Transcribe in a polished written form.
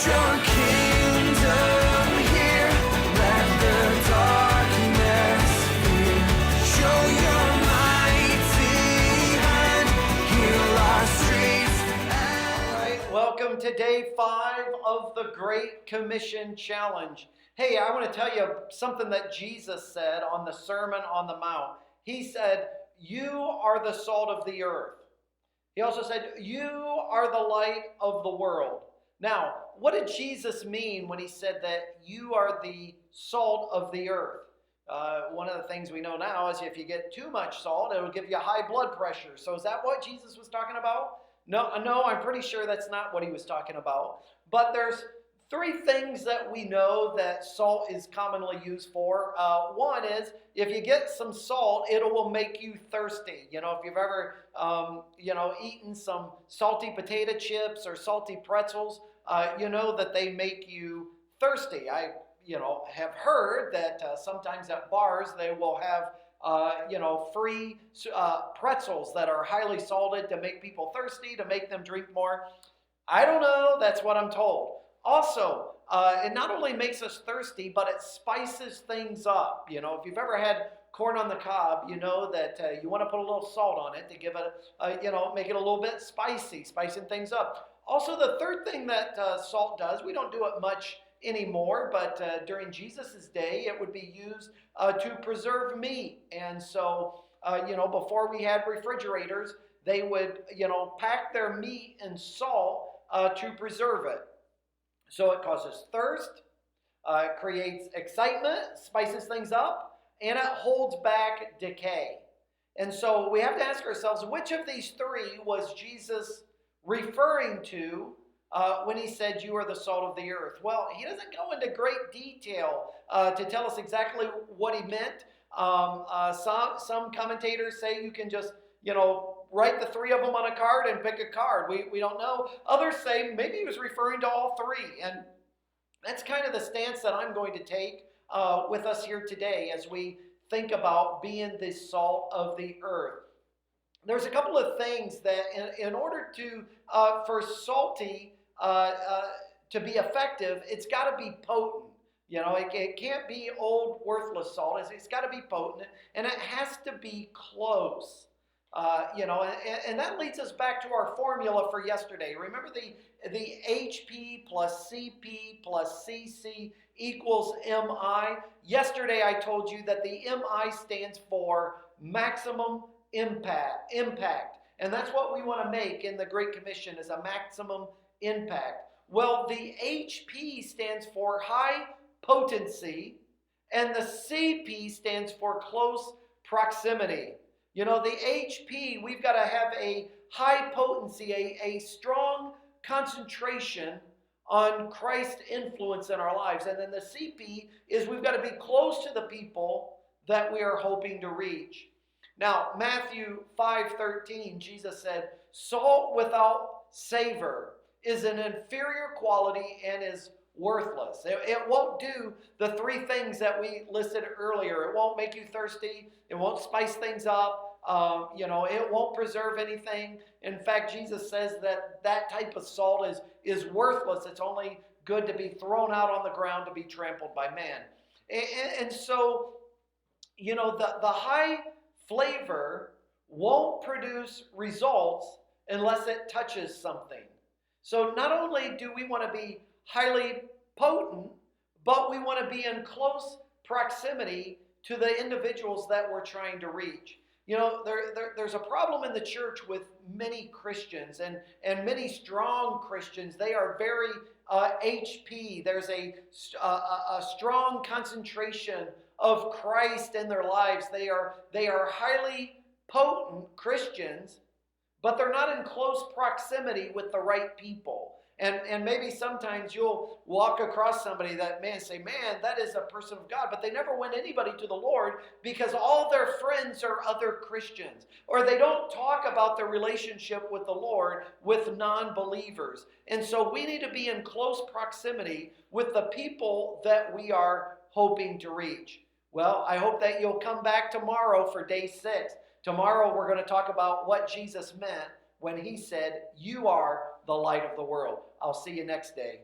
your kingdom here. Let the darkness fear. Show your mighty hand. Heal our streets. All right, welcome to day 5 of the Great Commission Challenge. Hey, I want to tell you something that Jesus said on the Sermon on the Mount. He said, "You are the salt of the earth." He also said, "You are the light of the world." Now, what did Jesus mean when he said that you are the salt of the earth? One of the things we know now is if you get too much salt, it will give you high blood pressure. So is that what Jesus was talking about? No, I'm pretty sure that's not what he was talking about. But there's 3 things that we know that salt is commonly used for. One is if you get some salt, it will make you thirsty. You know, if you've ever, eaten some salty potato chips or salty pretzels, you know that they make you thirsty. I, have heard that sometimes at bars they will have free pretzels that are highly salted to make people thirsty, to make them drink more. I don't know, that's what I'm told. Also, it not only makes us thirsty, but it spices things up. You know, if you've ever had corn on the cob, you know that you want to put a little salt on it to give it, make it a little bit spicy, spicing things up. Also, the third thing that salt does, we don't do it much anymore, but during Jesus' day, it would be used to preserve meat. And so, before we had refrigerators, they would, pack their meat in salt to preserve it. So it causes thirst, it creates excitement, spices things up, and it holds back decay. And so we have to ask ourselves, which of these 3 was Jesus referring to when he said, "You are the salt of the earth"? Well, he doesn't go into great detail to tell us exactly what he meant. Some commentators say you can just, write the 3 of them on a card and pick a card. We don't know. Others say maybe he was referring to all 3. And that's kind of the stance that I'm going to take with us here today as we think about being the salt of the earth. There's a couple of things that in order to for salty to be effective, it's got to be potent. It can't be old, worthless salt. It's got to be potent, and it has to be close. And that leads us back to our formula for yesterday. Remember the HP plus CP plus CC equals MI? Yesterday I told you that the MI stands for maximum impact. And that's what we want to make in the Great Commission, is a maximum impact. Well, the HP stands for high potency, and the CP stands for close proximity. The HP, we've got to have a high potency, a strong concentration on Christ's influence in our lives. And then the CP is we've got to be close to the people that we are hoping to reach. Now, Matthew 5:13, Jesus said, "Salt without savor is an inferior quality and is worthless." It won't do the 3 things that we listed earlier. It won't make you thirsty. It won't spice things up. It won't preserve anything. In fact, Jesus says that type of salt is worthless. It's only good to be thrown out on the ground to be trampled by man. And so, the high flavor won't produce results unless it touches something. So not only do we want to be highly potent, but we want to be in close proximity to the individuals that we're trying to reach. There's a problem in the church with many Christians and many strong Christians. They are very HP. There's a strong concentration of Christ in their lives. They are highly potent Christians, but they're not in close proximity with the right people. And maybe sometimes you'll walk across somebody that say, "Man, that is a person of God," but they never win anybody to the Lord because all their friends are other Christians, or they don't talk about their relationship with the Lord with non-believers. And so we need to be in close proximity with the people that we are hoping to reach. Well, I hope that you'll come back tomorrow for day 6. Tomorrow we're going to talk about what Jesus meant when he said, "You are the light of the world." I'll see you next day.